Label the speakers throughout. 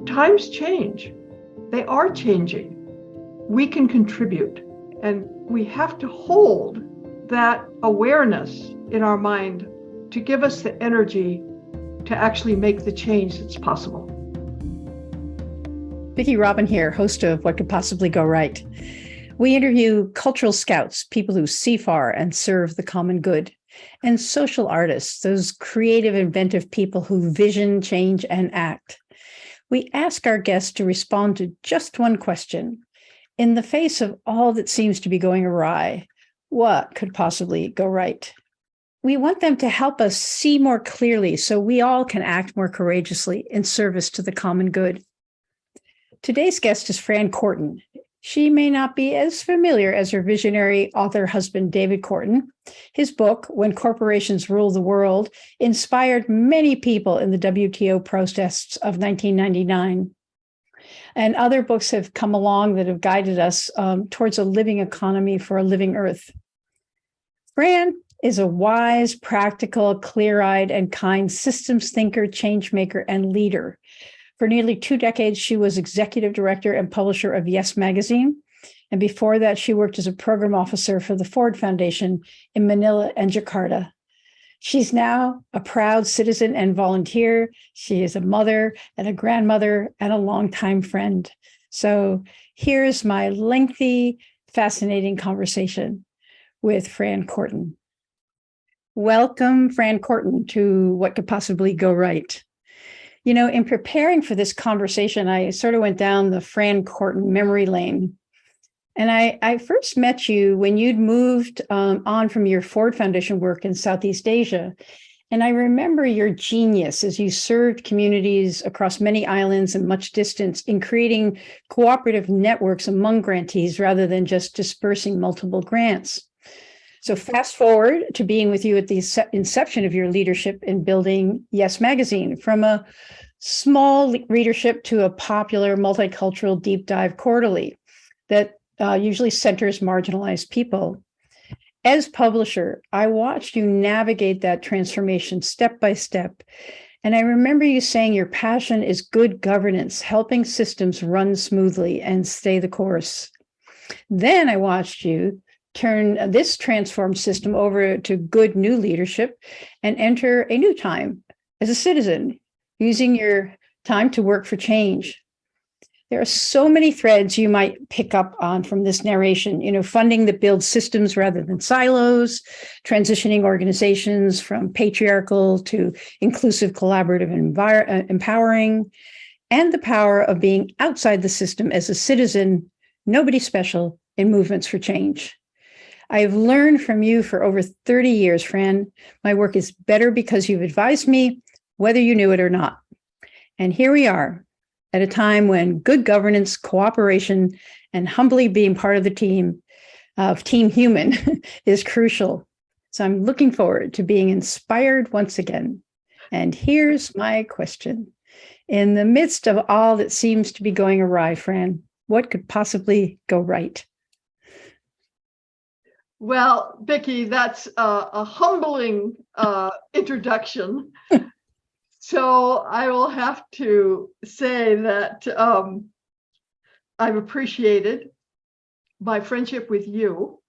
Speaker 1: times change. They are changing. We can contribute, and we have to hold that awareness in our mind to give us the energy to actually make the change that's possible.
Speaker 2: Vicki Robin here, host of What Could Possibly Go Right. We interview cultural scouts, people who see far and serve the common good, and social artists, those creative, inventive people who vision, change, and act. We ask our guests to respond to just one question. In the face of all that seems to be going awry, what could possibly go right? We want them to help us see more clearly so we all can act more courageously in service to the common good. Today's guest is Fran Korten. She may not be as familiar as her visionary author husband, David Korten. His book, When Corporations Rule the World, inspired many people in the WTO protests of 1999. And other books have come along that have guided us towards a living economy for a living earth. Fran is a wise, practical, clear-eyed, and kind systems thinker, change maker, and leader. For nearly 2 decades, she was executive director and publisher of Yes Magazine. And before that, she worked as a program officer for the Ford Foundation in Manila and Jakarta. She's now a proud citizen and volunteer. She is a mother and a grandmother and a longtime friend. So here's my lengthy, fascinating conversation with Fran Korten. Welcome, Fran Korten, to What Could Possibly Go Right. You know, in preparing for this conversation, I sort of went down the Fran Korten memory lane. And I first met you when you'd moved on from your Ford Foundation work in Southeast Asia. And I remember your genius as you served communities across many islands and much distance in creating cooperative networks among grantees rather than just dispersing multiple grants. So fast forward to being with you at the inception of your leadership in building Yes Magazine, from a small readership to a popular multicultural deep dive quarterly that usually centers marginalized people. As publisher, I watched you navigate that transformation step by step. And I remember you saying your passion is good governance, helping systems run smoothly and stay the course. Then I watched you turn this transformed system over to good new leadership and enter a new time as a citizen, using your time to work for change. There are so many threads you might pick up on from this narration, funding that builds systems rather than silos, transitioning organizations from patriarchal to inclusive, collaborative, and empowering, and the power of being outside the system as a citizen, nobody special, in movements for change. I've learned from you for over 30 years, Fran. My work is better because you've advised me, whether you knew it or not. And here we are at a time when good governance, cooperation, and humbly being part of the team of Team Human is crucial. So I'm looking forward to being inspired once again. And here's my question. In the midst of all that seems to be going awry, Fran, what could possibly go right?
Speaker 1: Well, Vicki, that's a humbling introduction. So I will have to say that I've appreciated my friendship with you,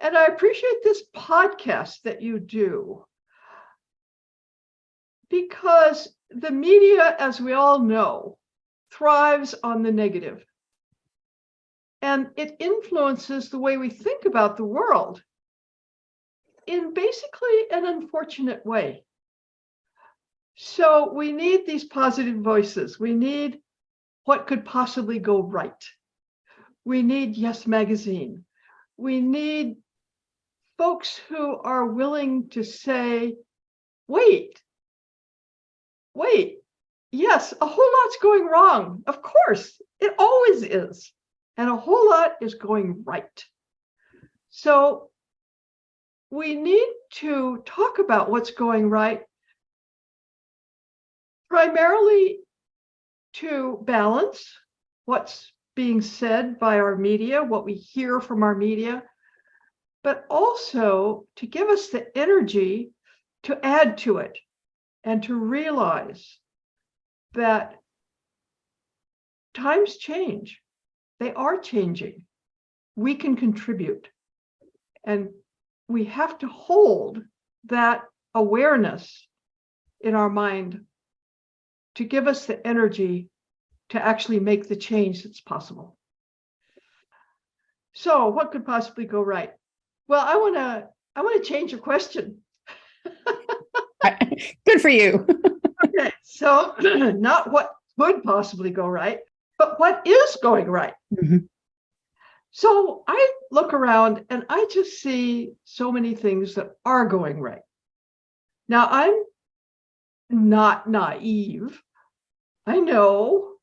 Speaker 1: and I appreciate this podcast that you do, because the media, as we all know, thrives on the negative. And it influences the way we think about the world in basically an unfortunate way. So we need these positive voices. We need What Could Possibly Go Right. We need Yes Magazine. We need folks who are willing to say, wait, yes, a whole lot's going wrong. Of course, it always is. And a whole lot is going right. So we need to talk about what's going right, primarily to balance what's being said by our media, what we hear from our media, but also to give us the energy to add to it and to realize that times change. They are changing. We can contribute. And we have to hold that awareness in our mind to give us the energy to actually make the change that's possible. So what could possibly go right? Well, I want to change your question.
Speaker 2: Good for you.
Speaker 1: Okay, so not what could possibly go right, but what is going right.
Speaker 2: Mhm.
Speaker 1: So I look around and I just see so many things that are going right. Now, I'm not naive. I know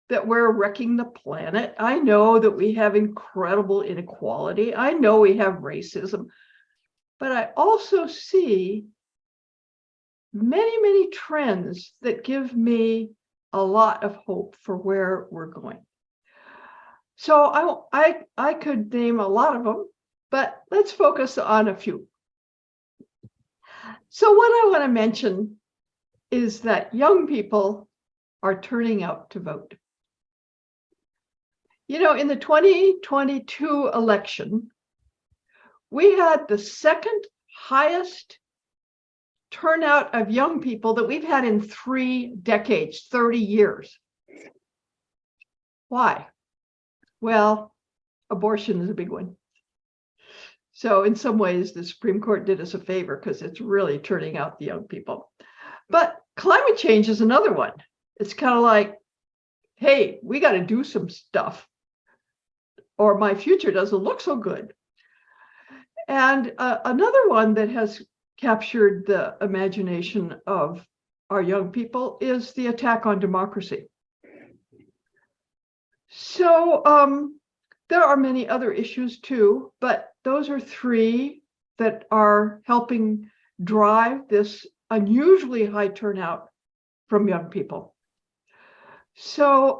Speaker 1: that we're wrecking the planet. I know that we have incredible inequality. I know we have racism. But I also see many, many trends that give me a lot of hope for where we're going. So I could name a lot of them, but let's focus on a few. So what I want to mention is that young people are turning out to vote. You know, in the 2022 election, we had the second highest turnout of young people that we've had in 3 decades, 30 years. Why? Well, abortion is a big one. So in some ways, the Supreme Court did us a favor because it's really turning out the young people. But climate change is another one. It's kind of like, hey, we got to do some stuff or my future doesn't look so good. And another one that has captured the imagination of our young people is the attack on democracy. So there are many other issues too, but those are 3 that are helping drive this unusually high turnout from young people. So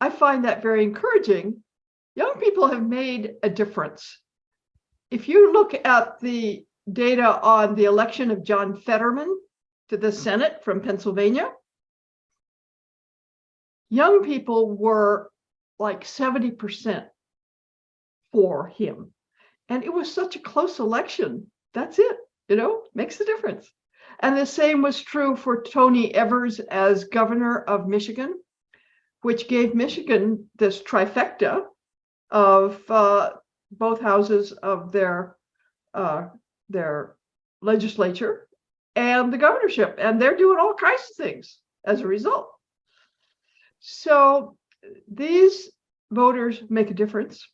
Speaker 1: I find that very encouraging. Young people have made a difference. If you look at the data on the election of John Fetterman to the Senate from Pennsylvania, young people were like 70% for him. And it was such a close election. That's it, makes a difference. And the same was true for Tony Evers as governor of Michigan, which gave Michigan this trifecta of both houses of their legislature and the governorship. And they're doing all kinds of things as a result. So these voters make a difference.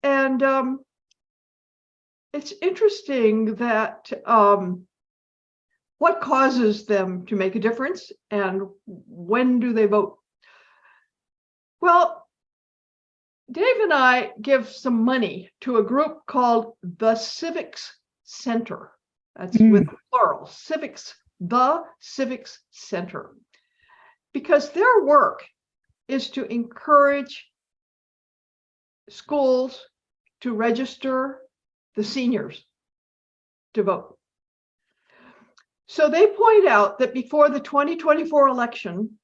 Speaker 1: And it's interesting that what causes them to make a difference and when do they vote? Well, Dave and I give some money to a group called the Civics Center. That's with plural, the Civics Center. Because their work is to encourage schools to register the seniors to vote. So they point out that before the 2024 election,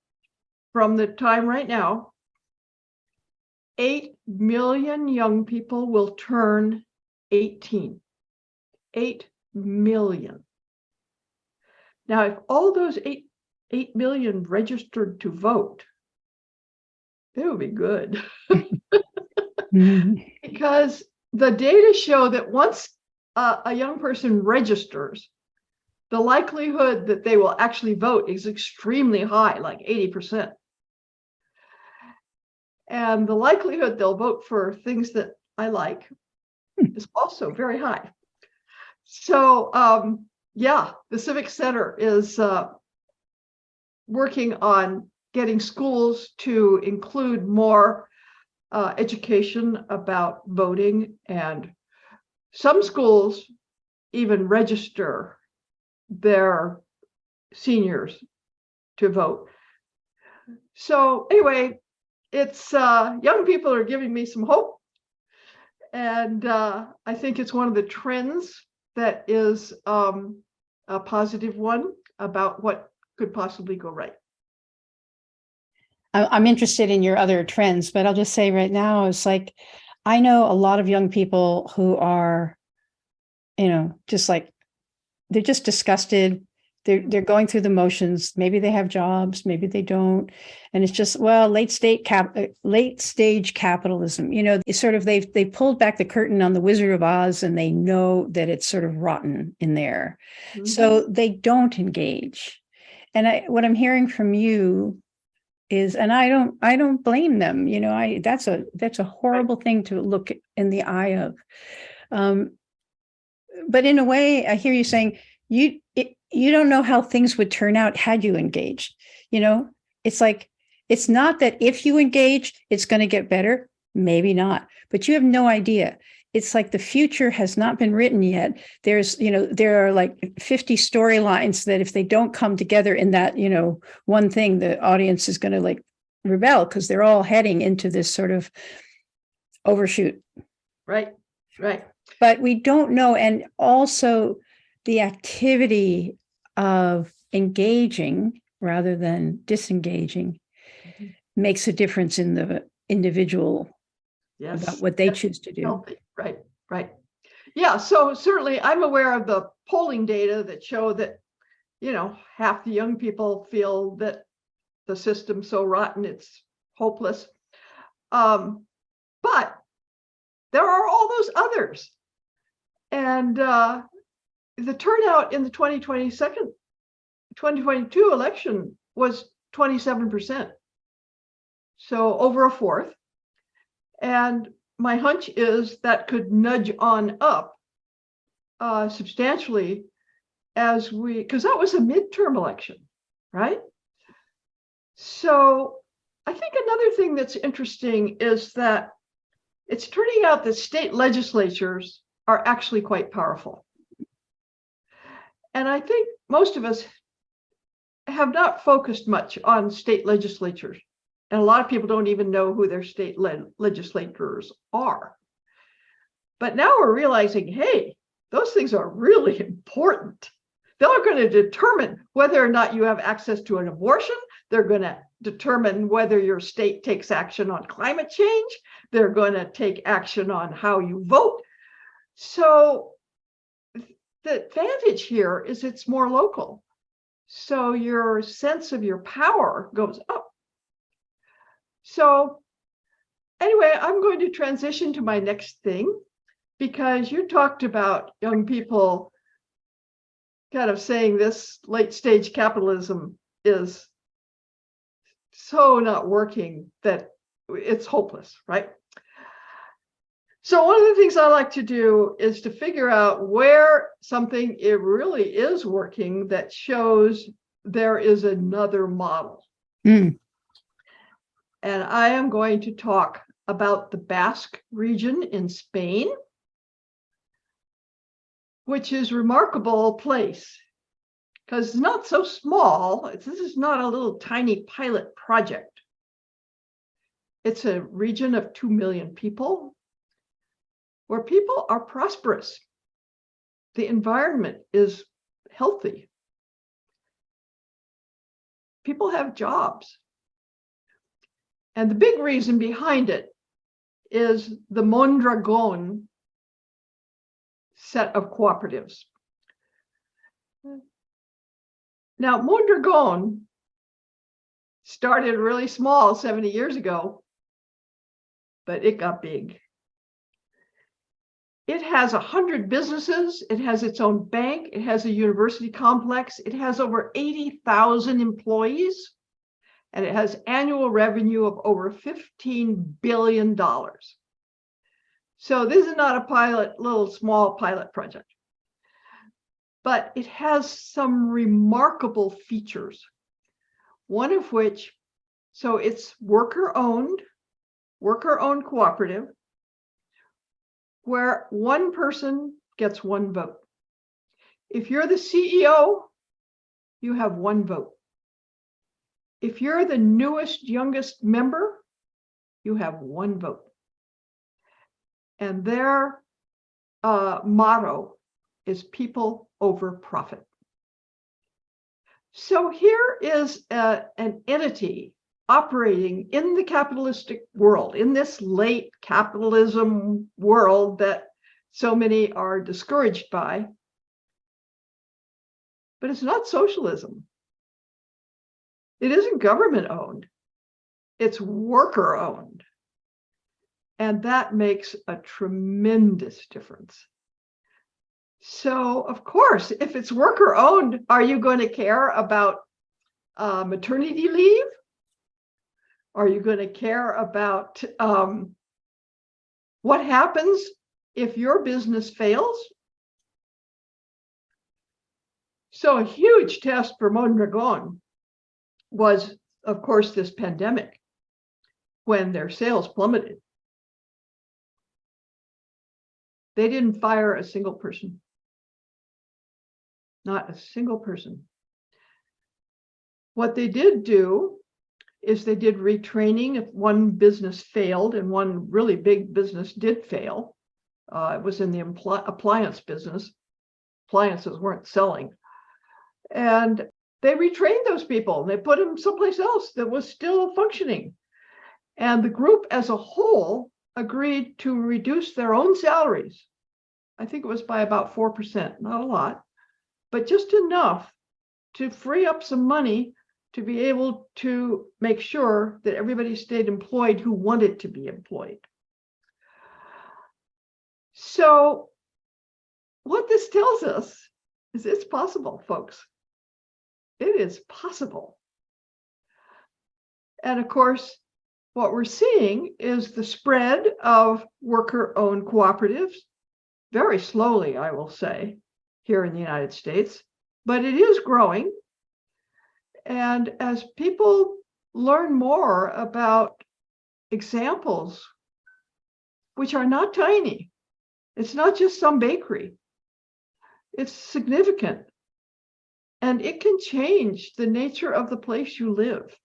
Speaker 1: from the time right now, 8 million young people will turn 18. 8 million. Now, if all those 8 million registered to vote, it would be good. Because the data show that once a young person registers, the likelihood that they will actually vote is extremely high, like 80%. And the likelihood they'll vote for things that I like is also very high. So, the Civic Center is working on getting schools to include more education about voting, and some schools even register their seniors to vote. So anyway, it's young people are giving me some hope, and I think it's one of the trends that is a positive one about what could possibly go right.
Speaker 2: I'm interested in your other trends, but I'll just say right now, it's like, I know a lot of young people who are, just like, they're just disgusted. They're going through the motions. Maybe they have jobs, maybe they don't. And it's just, well, late stage capitalism, it's sort of, they pulled back the curtain on the Wizard of Oz, and they know that it's sort of rotten in there.
Speaker 1: Mhm.
Speaker 2: So they don't engage. And what I'm hearing from you is, and I don't blame them, that's a horrible thing to look in the eye of. But in a way, I hear you saying you don't know how things would turn out had you engaged. It's like, it's not that if you engage, it's going to get better. Maybe not, but you have no idea. It's like the future has not been written yet. There are like 50 storylines that if they don't come together in that, one thing, the audience is going to like rebel, because they're all heading into this sort of overshoot.
Speaker 1: Right.
Speaker 2: But we don't know. And also the activity of engaging rather than disengaging makes a difference in the individual about what they choose to do.
Speaker 1: Healthy. Right. Yeah, so certainly I'm aware of the polling data that show that, half the young people feel that the system's so rotten, it's hopeless. But there are all those others. And the turnout in the 2022 election was 27%. So over a fourth. And my hunch is that could nudge on up substantially because that was a midterm election, right? So I think another thing that's interesting is that it's turning out that state legislatures are actually quite powerful. And I think most of us have not focused much on state legislatures. And a lot of people don't even know who their state legislators are. But now we're realizing, hey, those things are really important. They're going to determine whether or not you have access to an abortion. They're going to determine whether your state takes action on climate change. They're going to take action on how you vote. So the advantage here is it's more local. So your sense of your power goes up. So anyway, I'm going to transition to my next thing, because you talked about young people kind of saying this late stage capitalism is so not working that it's hopeless, right? So one of the things I like to do is to figure out where something it really is working that shows there is another model. And I am going to talk about the Basque region in Spain, which is a remarkable place because it's not so small. This is not a little tiny pilot project. It's a region of 2 million people where people are prosperous. The environment is healthy. People have jobs. And the big reason behind it is the Mondragon set of cooperatives. Now, Mondragon started really small 70 years ago, but it got big. It has 100 businesses. It has its own bank. It has a university complex. It has over 80,000 employees, and it has annual revenue of over $15 billion. So this is not a little small pilot project, but it has some remarkable features. One of which, so it's worker-owned cooperative, where one person gets one vote. If you're the CEO, you have one vote. If you're the newest, youngest member, you have one vote. And their motto is people over profit. So here is an entity operating in the capitalistic world, in this late capitalism world that so many are discouraged by. But it's not socialism. It isn't government owned. It's worker owned. And that makes a tremendous difference. So, of course, if it's worker owned, are you going to care about maternity leave? Are you going to care about what happens if your business fails? So a huge test for Mondragon was, of course, this pandemic, when their sales plummeted. They didn't fire a single person. Not a single person. What they did do is they did retraining if one business failed, and one really big business did fail. It was in the appliance business. Appliances weren't selling. And they retrained those people. They put them someplace else that was still functioning. And the group as a whole agreed to reduce their own salaries. I think it was by about 4%, not a lot, but just enough to free up some money to be able to make sure that everybody stayed employed who wanted to be employed. So what this tells us is it's possible, folks. It is possible. And of course, what we're seeing is the spread of worker-owned cooperatives, very slowly, I will say, here in the United States, but it is growing. And as people learn more about examples, which are not tiny, it's not just some bakery, it's significant. And it can change the nature of the place you live.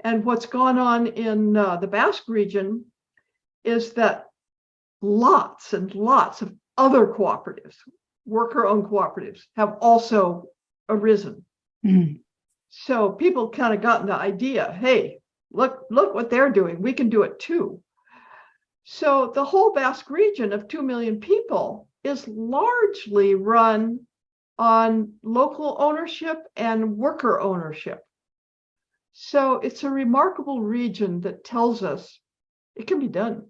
Speaker 1: And what's gone on in the Basque region is that lots and lots of other cooperatives, worker-owned cooperatives, have also arisen.
Speaker 2: Mm.
Speaker 1: So people kind of gotten the idea, hey, look what they're doing. We can do it too. So the whole Basque region of 2 million people is largely run on local ownership and worker ownership. So it's a remarkable region that tells us it can be done.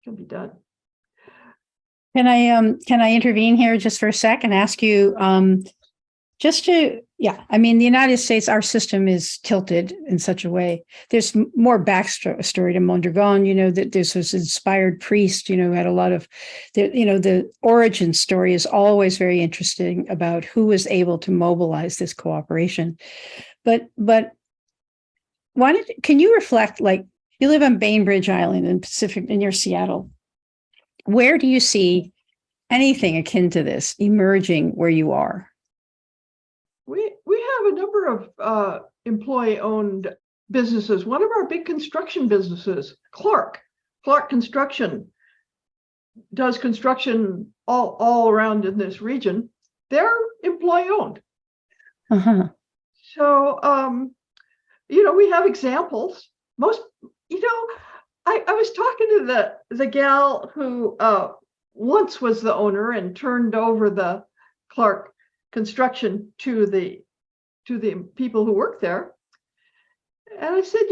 Speaker 1: It can be done.
Speaker 2: Can I intervene here just for a sec and ask you I mean, the United States, our system is tilted in such a way. There's more backstory to Mondragon, that there's this inspired priest, who had a lot of, the origin story is always very interesting about who was able to mobilize this cooperation. But can you reflect, like, you live on Bainbridge Island in Pacific, near Seattle. Where do you see anything akin to this emerging where you are?
Speaker 1: We have a number of employee-owned businesses. One of our big construction businesses, Clark Construction, does construction all around in this region. They're employee-owned.
Speaker 2: Uh-huh.
Speaker 1: So, we have examples. Most, I was talking to the gal who once was the owner and turned over the Clark Construction to the people who work there. And I said,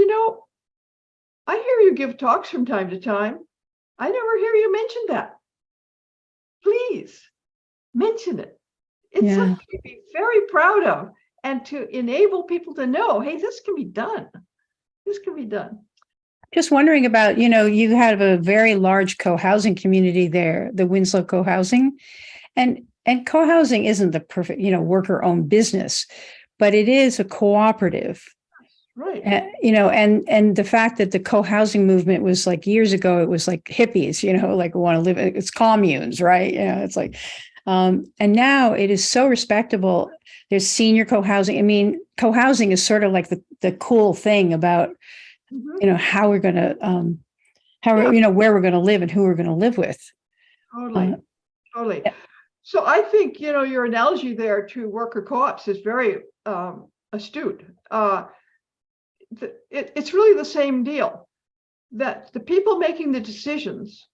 Speaker 1: I hear you give talks from time to time. I never hear you mention that. Please mention it. It's something to be very proud of, and to enable people to know, hey, this can be done. This can be done.
Speaker 2: Just wondering about, you have a very large co-housing community there, the Winslow co-housing, and co-housing isn't the perfect, worker-owned business, but it is a cooperative.
Speaker 1: Right.
Speaker 2: And the fact that the co-housing movement was like years ago, it was like hippies, like want to live, it's communes, right? It's like, and now it is so respectable. There's senior co-housing. I mean, co-housing is sort of like the cool thing about, how we're going to, where we're going to live and who we're going to live with.
Speaker 1: Totally. Yeah. So I think, your analogy there to worker co-ops is very astute. it's really the same deal, that the people making the decisions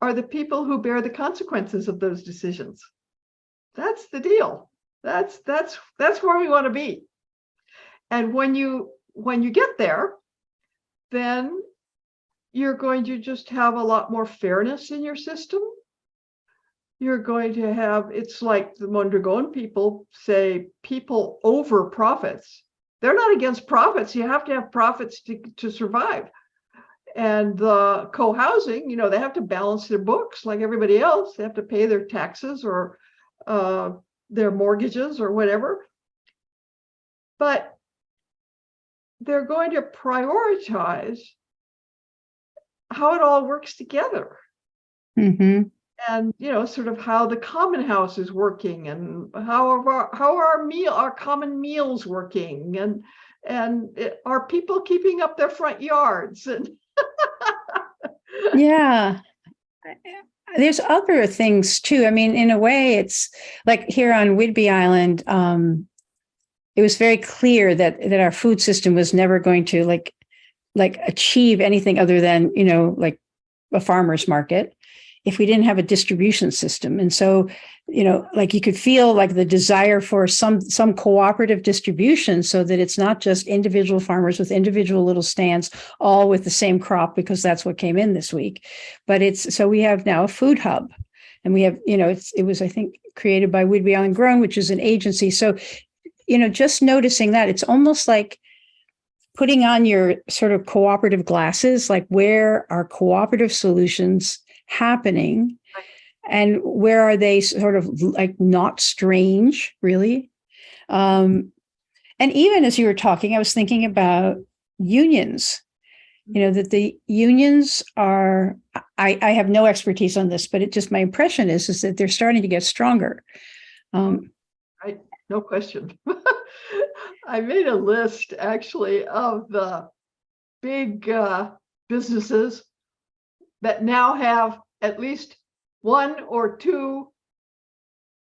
Speaker 1: are the people who bear the consequences of those decisions. That's the deal. That's where we want to be. And when you get there, then you're going to just have a lot more fairness in your system. You're going to have, it's like the Mondragon people say, people over profits. They're not against profits. You have to have profits to survive. And the co-housing, they have to balance their books like everybody else. They have to pay their taxes or their mortgages or whatever. But they're going to prioritize how it all works together.
Speaker 2: Mm-hmm.
Speaker 1: And sort of how the common house is working, and how our common meals working, and are people keeping up their front yards? And
Speaker 2: Yeah. There's other things too. I mean, in a way, it's like here on Whidbey Island, it was very clear that our food system was never going to like achieve anything other than, like a farmer's market if we didn't have a distribution system. And so, like you could feel like the desire for some cooperative distribution, so that it's not just individual farmers with individual little stands, all with the same crop, because that's what came in this week. But so we have now a food hub, and we have, it was, I think, created by Whidbey Island Grown, which is an agency. So, just noticing that, it's almost like putting on your sort of cooperative glasses, like where are cooperative solutions happening, and where are they sort of like not strange, really? And even as you were talking, I was thinking about unions, that the unions are, I have no expertise on this, but my impression is that they're starting to get stronger.
Speaker 1: Right, no question. I made a list actually of the big businesses that now have at least one or two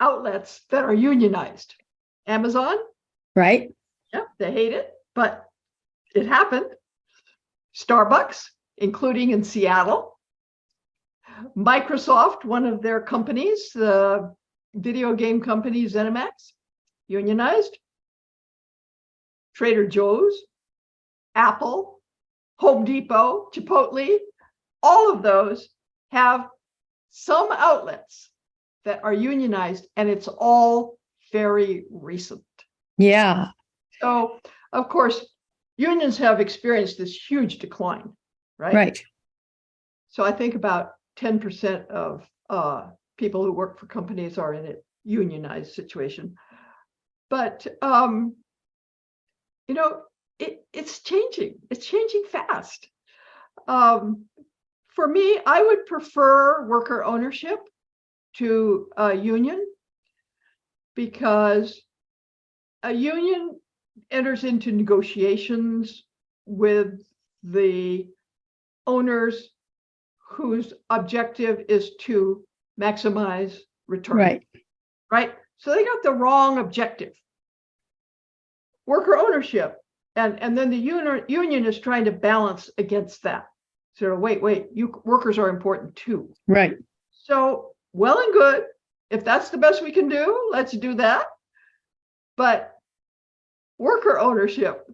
Speaker 1: outlets that are unionized. Amazon,
Speaker 2: right?
Speaker 1: Yeah, they hate it, but it happened. Starbucks, including in Seattle. Microsoft, one of their companies, the video game company ZeniMax, unionized. Trader Joe's, Apple, Home Depot, Chipotle, all of those have some outlets that are unionized, and it's all very recent.
Speaker 2: Yeah.
Speaker 1: So, of course, unions have experienced this huge decline, right?
Speaker 2: Right.
Speaker 1: So I think about 10% of people who work for companies are in a unionized situation. But it's changing. It's changing fast. For me, I would prefer worker ownership to a union, because a union enters into negotiations with the owners whose objective is to maximize return. Right. So they got the wrong objective. Worker ownership, and then the union is trying to balance against that. So wait, you workers are important too.
Speaker 2: Right.
Speaker 1: So well and good. If that's the best we can do, let's do that. But worker ownership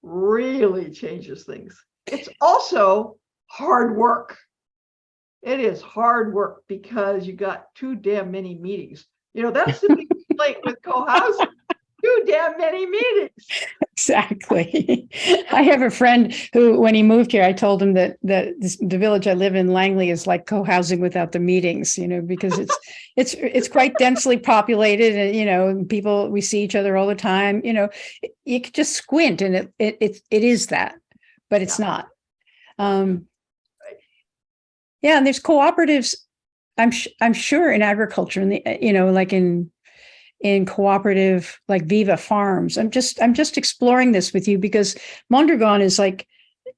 Speaker 1: really changes things. It's also hard work. It is hard work because you got too damn many meetings. That's the big complaint with co-housing. Too damn many meetings.
Speaker 2: Exactly. I have a friend who, when he moved here, I told him that the village I live in, Langley, is like co-housing without the meetings, because it's quite densely populated, and people, we see each other all the time. You could just squint, and it is that, but it's not. Yeah, and there's cooperatives. I'm sure in agriculture, and like in cooperative, like Viva Farms. I'm just exploring this with you, because Mondragon is like,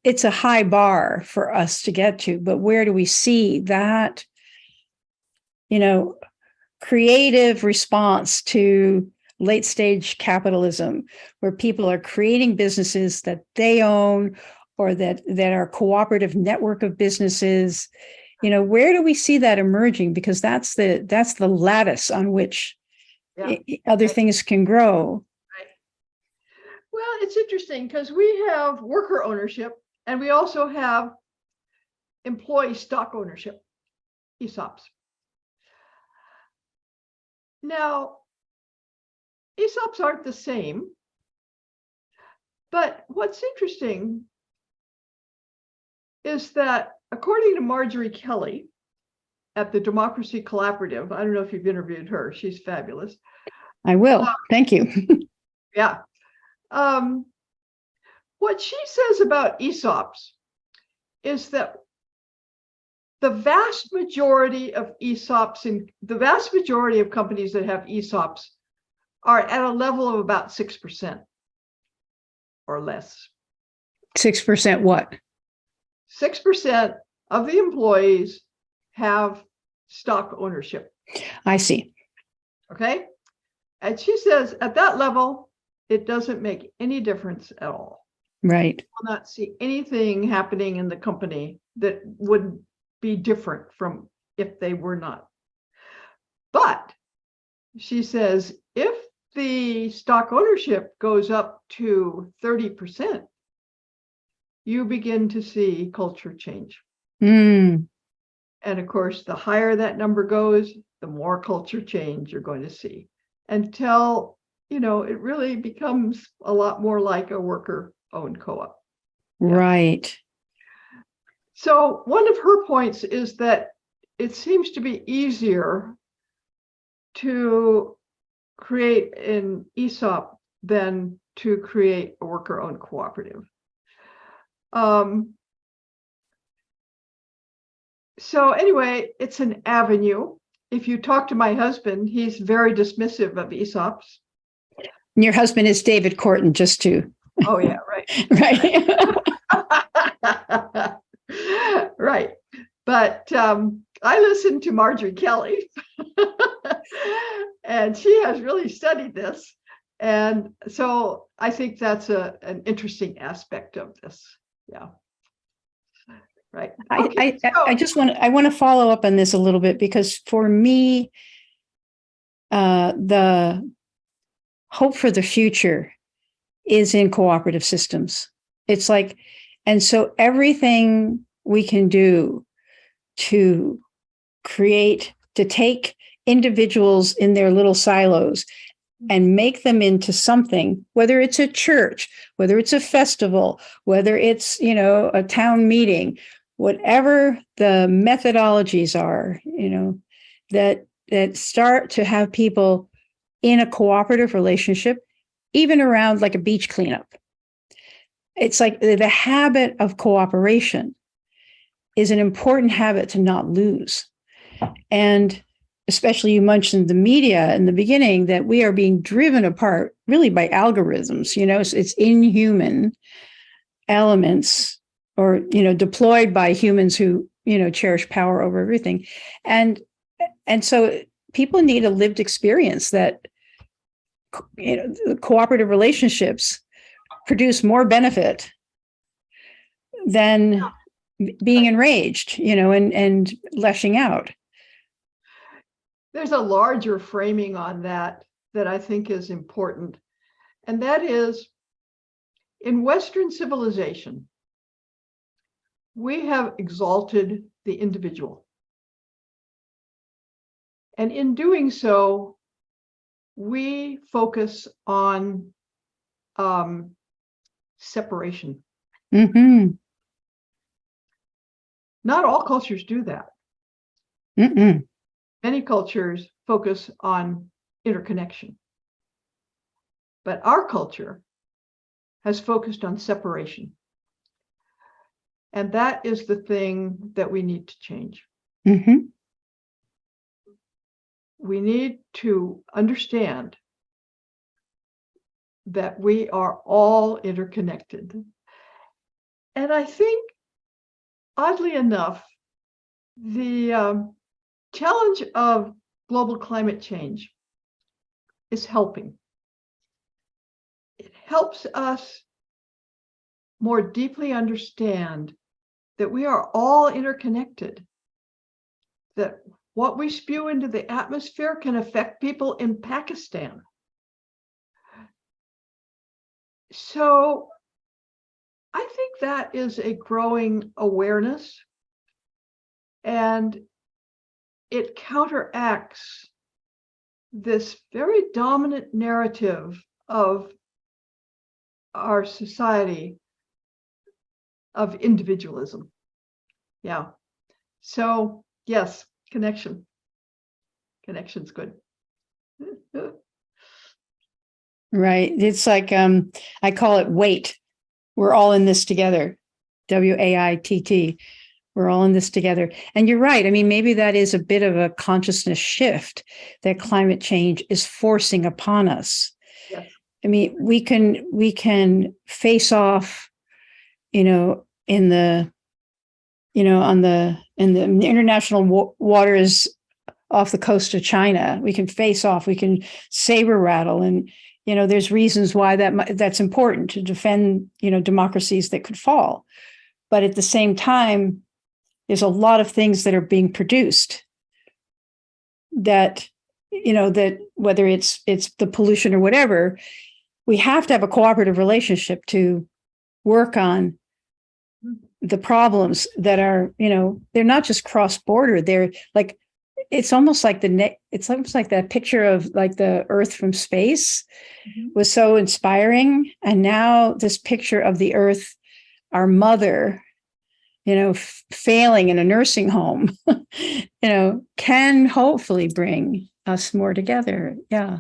Speaker 2: it's a high bar for us to get to, but where do we see that, creative response to late stage capitalism, where people are creating businesses that they own or that are a cooperative network of businesses. Where do we see that emerging? Because that's the lattice on which other things can grow.
Speaker 1: Right. Well, it's interesting because we have worker ownership and we also have employee stock ownership, ESOPs. Now, ESOPs aren't the same, but what's interesting is that according to Marjorie Kelly at the Democracy Collaborative, I don't know if you've interviewed her, she's fabulous.
Speaker 2: I will. Thank you.
Speaker 1: Yeah. What she says about ESOPs is that the vast majority of ESOPs and the vast majority of companies that have ESOPs are at a level of about 6% or less.
Speaker 2: 6% what?
Speaker 1: 6% of the employees have stock ownership.
Speaker 2: I see.
Speaker 1: Okay. And she says at that level, it doesn't make any difference at all.
Speaker 2: Right.
Speaker 1: You will not see anything happening in the company that would be different from if they were not. But she says if the stock ownership goes up to 30%, you begin to see culture change.
Speaker 2: Mm.
Speaker 1: And of course, the higher that number goes, the more culture change you're going to see until, it really becomes a lot more like a worker-owned co-op.
Speaker 2: Right.
Speaker 1: So one of her points is that it seems to be easier to create an ESOP than to create a worker-owned cooperative. So anyway, it's an avenue. If you talk to my husband, he's very dismissive of ESOPs.
Speaker 2: Your husband is David Korten, just to.
Speaker 1: Oh, yeah, right.
Speaker 2: Right.
Speaker 1: Right. But I listened to Marjorie Kelly, and she has really studied this. And so I think that's an interesting aspect of this. Yeah. Right. Okay,
Speaker 2: I want to follow up on this a little bit, because for me, the hope for the future is in cooperative systems. It's like, and so everything we can do to take individuals in their little silos and make them into something, whether it's a church, whether it's a festival, whether it's, a town meeting, whatever the methodologies are, that start to have people in a cooperative relationship, even around like a beach cleanup. It's like the habit of cooperation is an important habit to not lose. And especially you mentioned the media in the beginning, that we are being driven apart really by algorithms, it's inhuman elements, or, deployed by humans who, cherish power over everything. And so people need a lived experience that, cooperative relationships produce more benefit than being enraged, and lashing out.
Speaker 1: There's a larger framing on that I think is important. And that is, in Western civilization, we have exalted the individual. And in doing so, we focus on separation.
Speaker 2: Mm-hmm.
Speaker 1: Not all cultures do that.
Speaker 2: Mm-mm.
Speaker 1: Many cultures focus on interconnection. But our culture has focused on separation. And that is the thing that we need to change.
Speaker 2: Mm-hmm.
Speaker 1: We need to understand that we are all interconnected. And I think, oddly enough, the challenge of global climate change is helping. helps us more deeply understand that we are all interconnected, that what we spew into the atmosphere can affect people in Pakistan. So I think that is a growing awareness, and it counteracts this very dominant narrative of our society of individualism. Yeah. So yes, connection. Connection's good.
Speaker 2: Right. It's like I call it weight. We're all in this together. WAITT. We're all in this together. And you're right. I mean, maybe that is a bit of a consciousness shift that climate change is forcing upon us.
Speaker 1: Yes.
Speaker 2: I mean, we can face off, in the, in the international waters off the coast of China. We can face off. We can saber rattle, and there's reasons why that's important to defend democracies that could fall. But at the same time, there's a lot of things that are being produced that that whether it's the pollution or whatever, we have to have a cooperative relationship to work on the problems that are they're not just cross-border. They're like, it's almost like it's almost like that picture of like the Earth from space was so inspiring, and now this picture of the Earth, our mother, failing in a nursing home, can hopefully bring us more together. Yeah.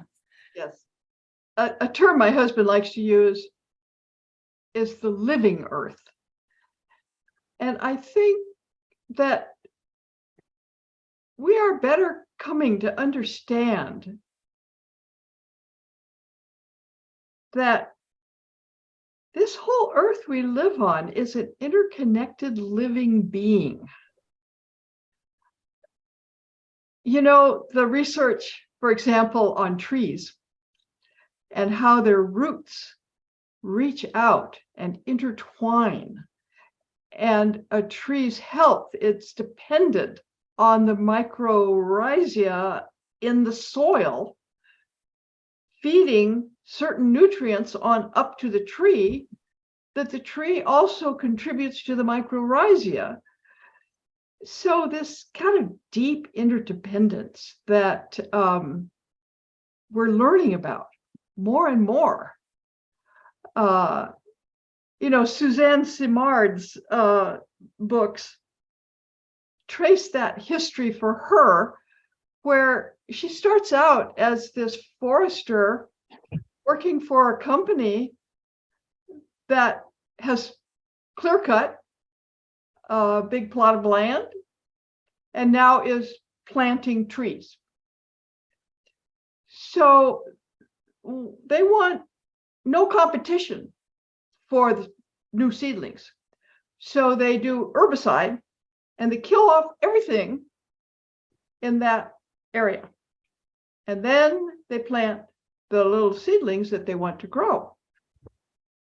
Speaker 1: Yes. A term my husband likes to use is the living Earth. And I think that we are better coming to understand that this whole Earth we live on is an interconnected living being. The research, for example, on trees and how their roots reach out and intertwine. And a tree's health, it's dependent on the mycorrhiza in the soil feeding certain nutrients on up to the tree, that the tree also contributes to the mycorrhiza. So this kind of deep interdependence that we're learning about more and more. Suzanne Simard's books trace that history for her, where she starts out as this forester working for a company that has clear cut a big plot of land and now is planting trees. So they want no competition for the new seedlings. So they do herbicide and they kill off everything in that area. And then they plant the little seedlings that they want to grow.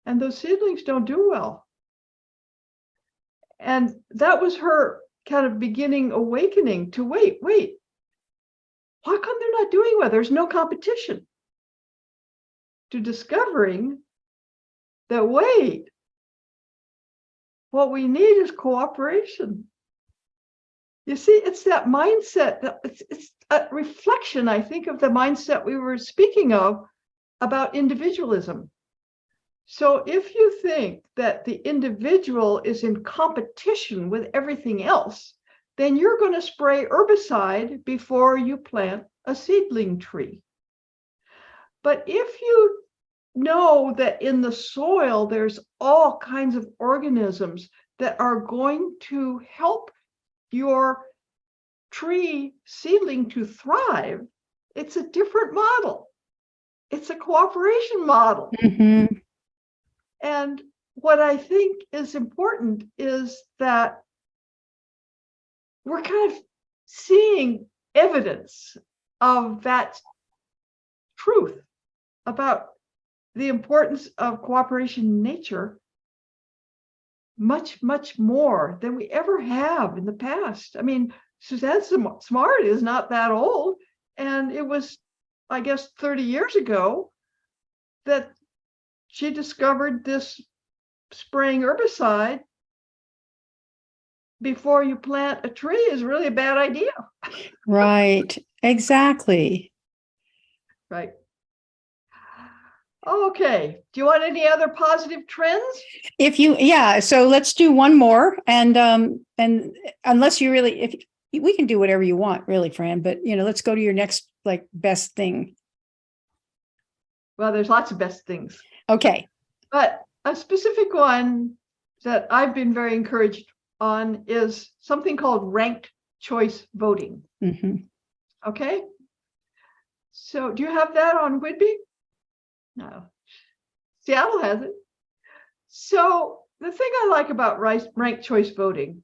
Speaker 1: And those seedlings don't do well. And that was her kind of beginning awakening to wait, how come they're not doing well? There's no competition. To discovering that, wait, what we need is cooperation. You see, it's that mindset, that it's a reflection, I think, of the mindset we were speaking of about individualism. So if you think that the individual is in competition with everything else, then you're going to spray herbicide before you plant a seedling tree. But if you know that in the soil, there's all kinds of organisms that are going to help your tree seedling to thrive, it's a different model. It's a cooperation model.
Speaker 2: Mm-hmm.
Speaker 1: And what I think is important is that we're kind of seeing evidence of that truth about the importance of cooperation in nature much, much more than we ever have in the past. I mean, Suzanne Smart is not that old, and it was, I guess, 30 years ago that she discovered this spraying herbicide before you plant a tree is really a bad idea.
Speaker 2: Right. Exactly.
Speaker 1: Right. Okay. Do you want any other positive trends?
Speaker 2: So let's do one more. And unless you really, if we can do whatever you want, really, Fran, but let's go to your next best thing.
Speaker 1: Well, there's lots of best things.
Speaker 2: Okay.
Speaker 1: But a specific one that I've been very encouraged on is something called ranked choice voting.
Speaker 2: Mm-hmm.
Speaker 1: Okay. So do you have that on Whidbey? No. Seattle has it. So the thing I like about ranked choice voting,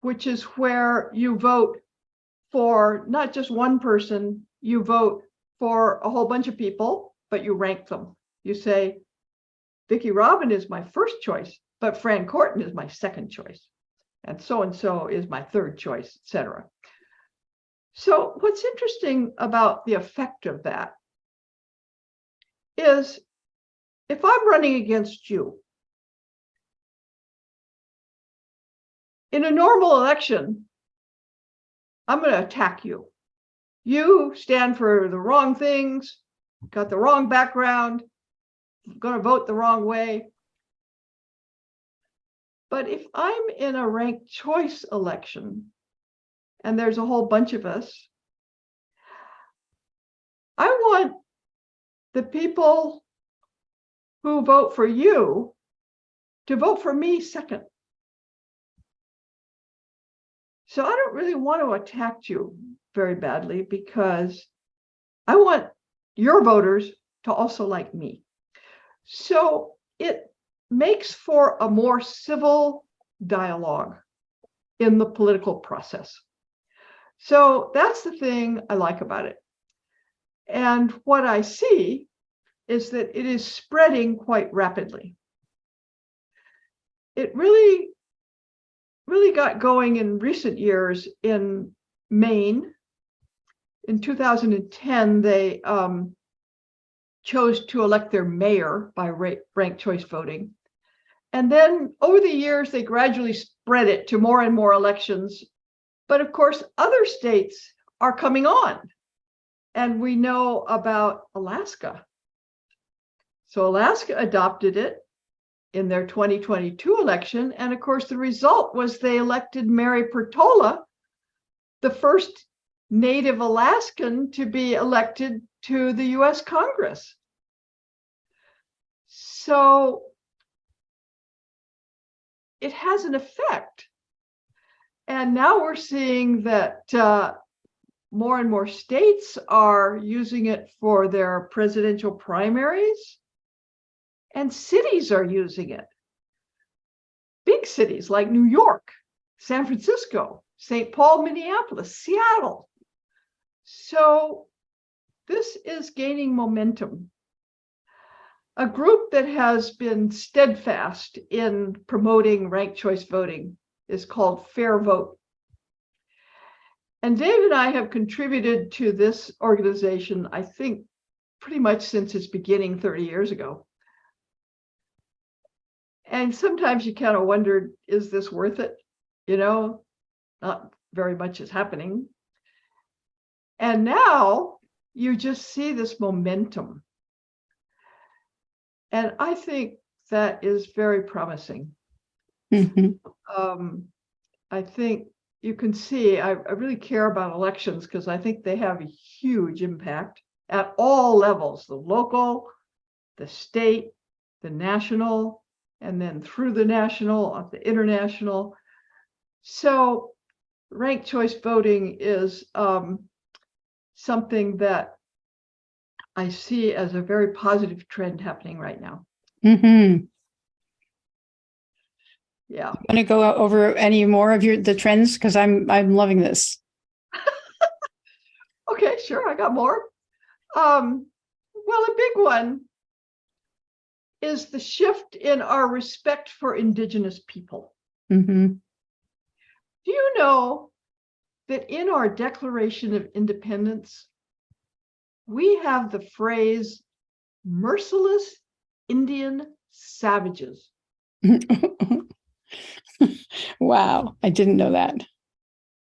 Speaker 1: which is where you vote for not just one person, you vote for a whole bunch of people, but you rank them. You say, Vicki Robin is my first choice, but Fran Korten is my second choice. And so is my third choice, etc. So what's interesting about the effect of that is if I'm running against you, in a normal election, I'm going to attack you. You stand for the wrong things, got the wrong background, going to vote the wrong way. But if I'm in a ranked choice election, and there's a whole bunch of us, I want the people who vote for you to vote for me second. So I don't really want to attack you very badly because I want your voters to also like me. So it makes for a more civil dialogue in the political process. So that's the thing I like about it. And what I see is that it is spreading quite rapidly. It really got going in recent years in Maine. In 2010, they chose to elect their mayor by ranked choice voting. And then over the years, they gradually spread it to more and more elections. But of course, other states are coming on. And we know about Alaska. So Alaska adopted it in their 2022 election. And of course, the result was they elected Mary Portola, the first Native Alaskan to be elected to the US Congress. So it has an effect. And now we're seeing that more and more states are using it for their presidential primaries, and cities are using it. Big cities like New York, San Francisco, St. Paul, Minneapolis, Seattle. So this is gaining momentum. A group that has been steadfast in promoting ranked choice voting is called Fair Vote. And Dave and I have contributed to this organization, I think, pretty much since its beginning 30 years ago. And sometimes you kind of wondered, is this worth it? Not very much is happening. And now you just see this momentum. And I think that is very promising.
Speaker 2: Mm-hmm.
Speaker 1: I think you can see, I really care about elections because I think they have a huge impact at all levels, the local, the state, the national, and then through the national, the international. So ranked choice voting is something that I see as a very positive trend happening right now.
Speaker 2: Mm-hmm.
Speaker 1: Yeah.
Speaker 2: I'm going to go over any more of the trends because I'm loving this.
Speaker 1: Okay, sure. I got more. Well, a big one is the shift in our respect for Indigenous people.
Speaker 2: Mm-hmm.
Speaker 1: Do you know that in our Declaration of Independence, we have the phrase merciless Indian savages?
Speaker 2: Wow, I didn't know that.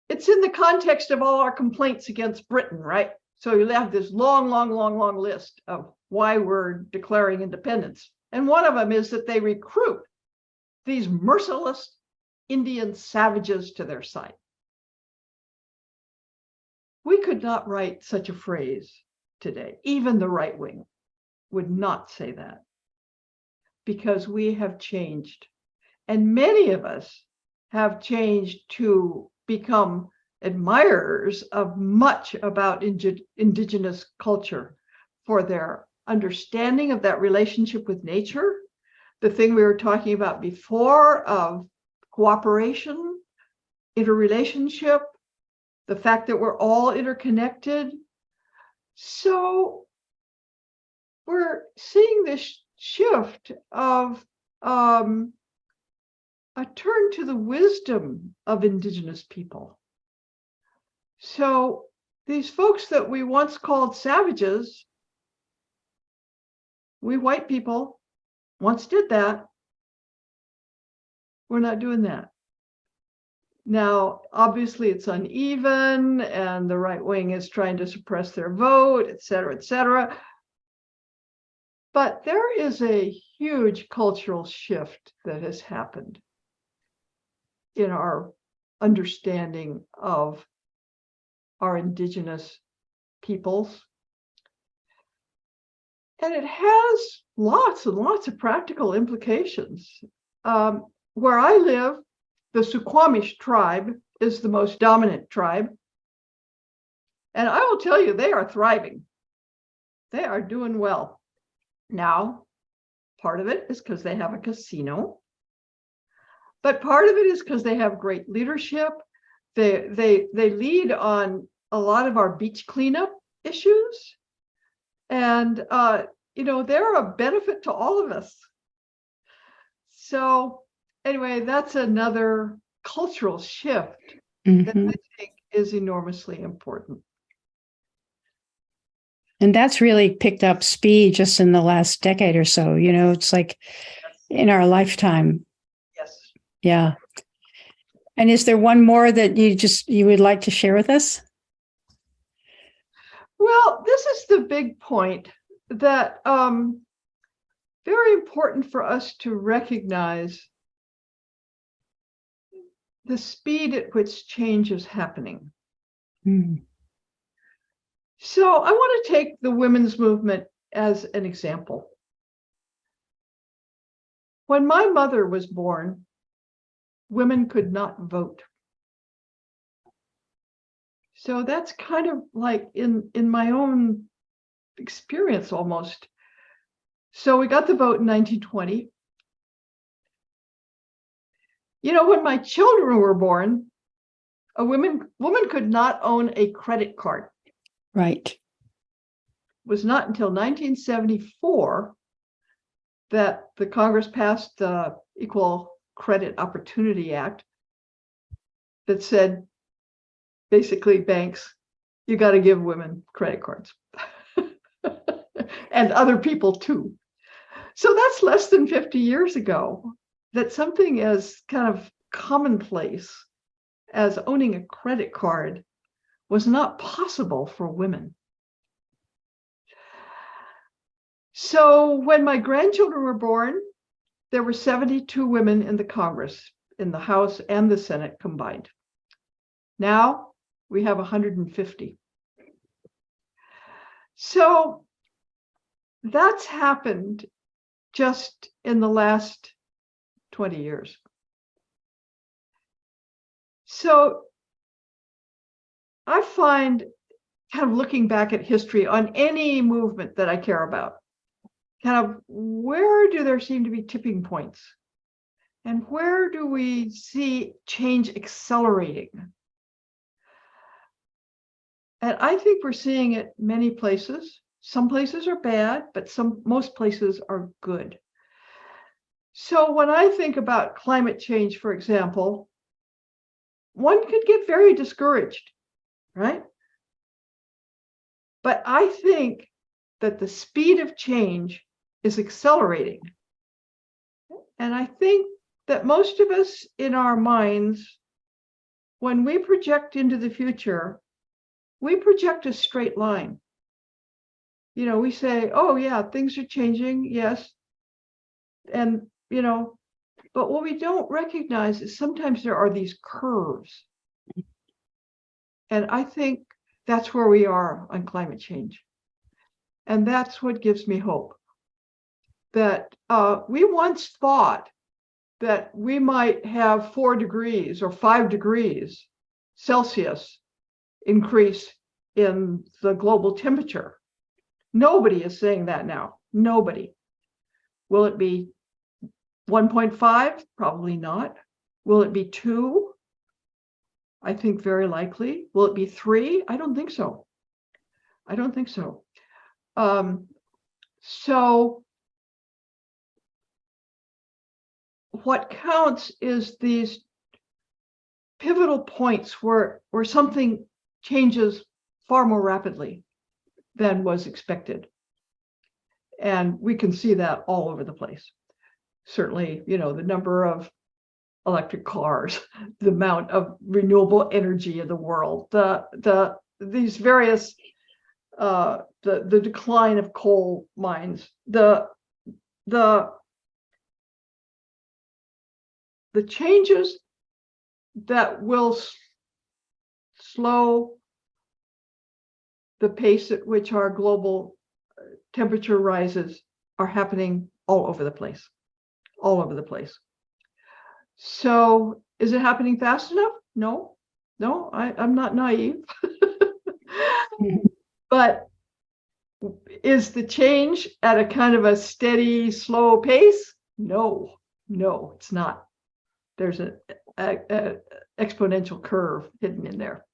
Speaker 1: It's in the context of all our complaints against Britain, right? So you have this long, long, long, long list of why we're declaring independence. And one of them is that they recruit these merciless Indian savages to their side. We could not write such a phrase today. Even the right wing would not say that, because we have changed. And many of us have changed to become admirers of much about Indigenous culture for their understanding of that relationship with nature, the thing we were talking about before of cooperation, interrelationship, the fact that we're all interconnected. So we're seeing this shift of a turn to the wisdom of Indigenous people. So these folks that we once called savages, we white people once did that. We're not doing that. Now, obviously it's uneven and the right wing is trying to suppress their vote, et cetera, et cetera. But there is a huge cultural shift that has happened in our understanding of our Indigenous peoples. And it has lots and lots of practical implications. Where I live, the Suquamish tribe is the most dominant tribe. And I will tell you, they are thriving. They are doing well. Now, part of it is because they have a casino, but part of it is because they have great leadership. They lead on a lot of our beach cleanup issues. And, they're a benefit to all of us. So anyway, that's another cultural shift that I think is enormously important.
Speaker 2: And that's really picked up speed just in the last decade or so. It's like in our lifetime.
Speaker 1: Yes.
Speaker 2: Yeah. And is there one more that you would like to share with us?
Speaker 1: Well, this is the big point that very important for us to recognize the speed at which change is happening.
Speaker 2: Mm.
Speaker 1: So I want to take the women's movement as an example. When my mother was born, women could not vote. So that's kind of like in my own experience almost. So we got the vote in 1920. When my children were born, a woman could not own a credit card.
Speaker 2: Right.
Speaker 1: It was not until 1974 that the Congress passed the Equal Credit Opportunity Act that said, basically, banks, you got to give women credit cards and other people too. So that's less than 50 years ago, that something as kind of commonplace as owning a credit card was not possible for women. So when my grandchildren were born, there were 72 women in the Congress, in the House and the Senate combined. Now we have 150. So that's happened just in the last 20 years. So I find, kind of looking back at history on any movement that I care about, kind of where do there seem to be tipping points? And where do we see change accelerating? And I think we're seeing it many places. Some places are bad, but most places are good. So when I think about climate change, for example, one could get very discouraged, right? But I think that the speed of change is accelerating. And I think that most of us in our minds, when we project into the future, we project a straight line. You know, we say, oh yeah, things are changing, yes. And, you know, but what we don't recognize is sometimes there are these curves. And I think that's where we are on climate change. And that's what gives me hope. That we once thought that we might have 4 degrees or 5 degrees Celsius increase in the global temperature. Nobody is saying that now. Nobody. Will it be 1.5? Probably not. Will it be 2? I think very likely. Will it be 3? I don't think so. I don't think so. So what counts is these pivotal points where something changes far more rapidly than was expected. And we can see that all over the place. Certainly, you know, the number of electric cars, the amount of renewable energy in the world, these various the decline of coal mines, the changes that will slow the pace at which our global temperature rises are happening all over the place, all over the place. So is it happening fast enough? No, I'm not naive. But is the change at a kind of a steady, slow pace? No, it's not. There's an exponential curve hidden in there.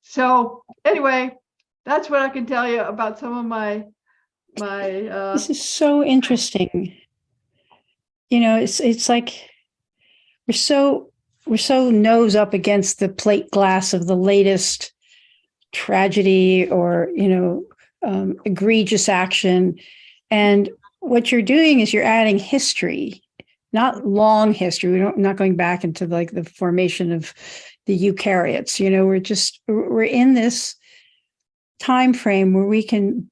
Speaker 1: So anyway, that's what I can tell you about some of my
Speaker 2: This is so interesting. You know, it's like we're so nose up against the plate glass of the latest tragedy or, you know, egregious action. And what you're doing is you're adding history, not long history. We're not going back into like the formation of the eukaryotes. You know, we're in this time frame where we can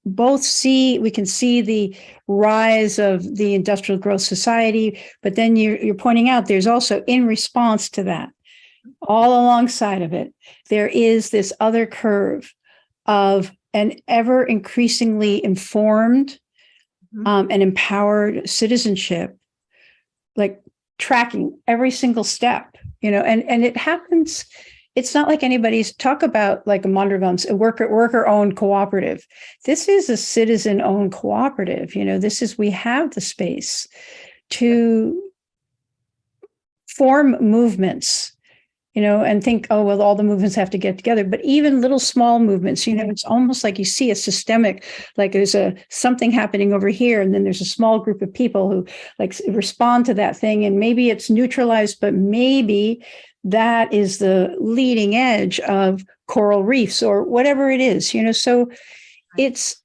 Speaker 2: see the rise of the industrial growth society, but then you're pointing out there's also, in response to that, all alongside of it, there is this other curve of an ever increasingly informed and empowered citizenship, like tracking every single step, you know, and it happens. It's not like anybody's talk about like a Mondragon, a worker-owned cooperative. This is a citizen-owned cooperative. You know, we have the space to form movements, you know, and think, oh, well, all the movements have to get together. But even little small movements, you know, it's almost like you see a systemic, like there's something happening over here, and then there's a small group of people who like respond to that thing, and maybe it's neutralized, but maybe that is the leading edge of coral reefs or whatever it is, you know. So it's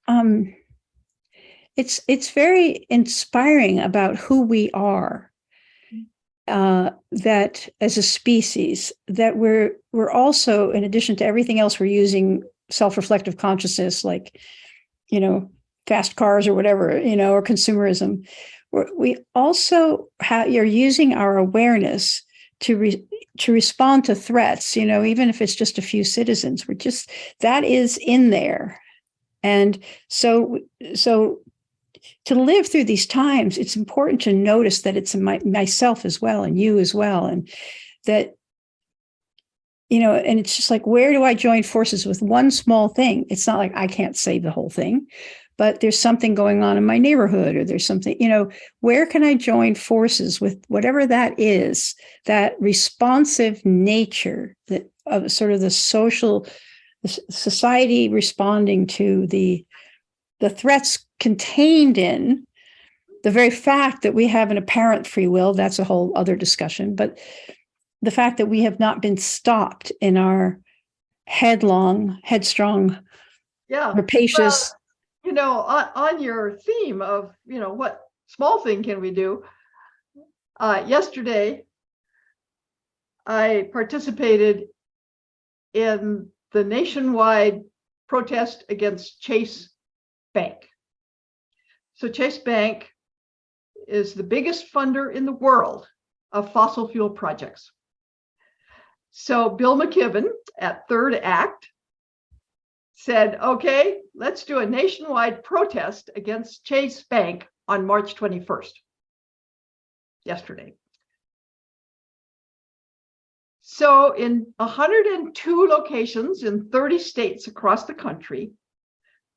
Speaker 2: very inspiring about who we are, that as a species, that we're also, in addition to everything else, we're using self-reflective consciousness, like, you know, fast cars or whatever, you know, or consumerism. We also you're using our awareness to respond to threats, you know, even if it's just a few citizens. That is in there. And so to live through these times, it's important to notice that it's myself as well, and you as well. And that, you know, and it's just like, where do I join forces with one small thing? It's not like I can't save the whole thing, but there's something going on in my neighborhood, or there's something, you know, where can I join forces with whatever that is, that responsive nature that of sort of the society responding to the the threats contained in the very fact that we have an apparent free will, that's a whole other discussion, but the fact that we have not been stopped in our headstrong, rapacious.
Speaker 1: Well, on your theme of, what small thing can we do? Yesterday, I participated in the nationwide protest against Chase Bank. So Chase Bank is the biggest funder in the world of fossil fuel projects. So Bill McKibben at Third Act said, okay, let's do a nationwide protest against Chase Bank on March 21st, yesterday. So in 102 locations in 30 states across the country,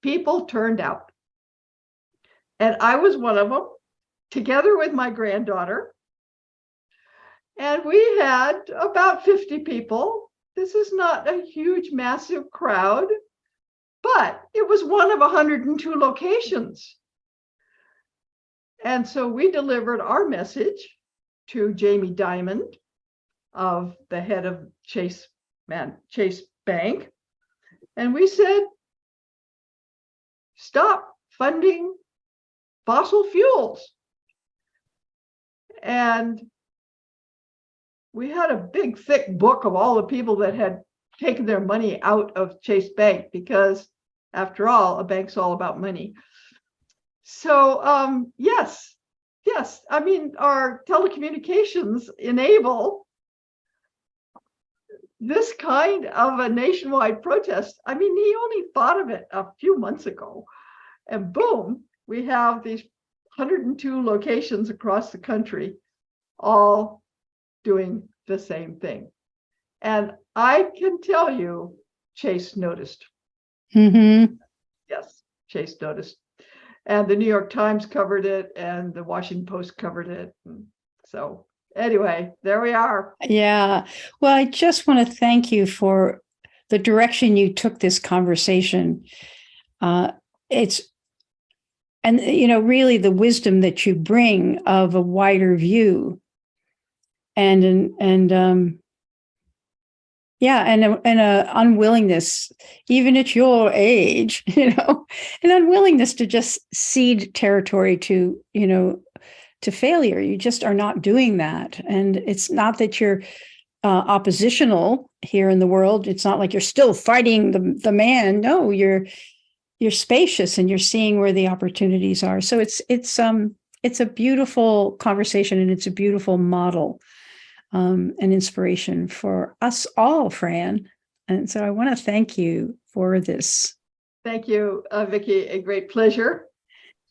Speaker 1: people turned out. And I was one of them, together with my granddaughter. And we had about 50 people. This is not a huge, massive crowd, but it was one of 102 locations. And so we delivered our message to Jamie Dimon, of the head of Chase Bank. And we said, stop funding fossil fuels. And we had a big, thick book of all the people that had taken their money out of Chase Bank, because after all, a bank's all about money. So yes, I mean, our telecommunications enable this kind of a nationwide protest. I mean, he only thought of it a few months ago, and boom, we have these 102 locations across the country, all doing the same thing. And I can tell you, Chase noticed.
Speaker 2: Mm-hmm.
Speaker 1: Yes, Chase noticed. And the New York Times covered it, and the Washington Post covered it. And so anyway, there we are.
Speaker 2: Yeah. Well, I just want to thank you for the direction you took this conversation. Really the wisdom that you bring of a wider view, and an unwillingness, even at your age, an unwillingness to just cede territory to failure. You just are not doing that. And it's not that you're oppositional here in the world. It's not like you're still fighting the man. No, you're spacious, and you're seeing where the opportunities are. So it's a beautiful conversation, and it's a beautiful model and inspiration for us all, Fran. And so I want to thank you for this.
Speaker 1: Thank you, Vicki. A great pleasure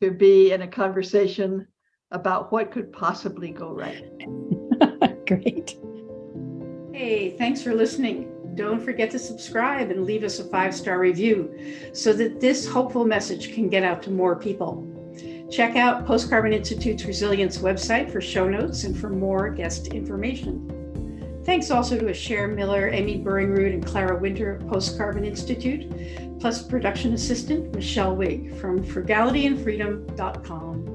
Speaker 1: to be in a conversation about what could possibly go right.
Speaker 2: Great. Hey, thanks for listening. Don't forget to subscribe and leave us a 5-star review so that this hopeful message can get out to more people. Check out Post Carbon Institute's Resilience website for show notes and for more guest information. Thanks also to Asher Miller, Amy Burringroot, and Clara Winter of Post Carbon Institute, plus production assistant Michelle Wigg from frugalityandfreedom.com.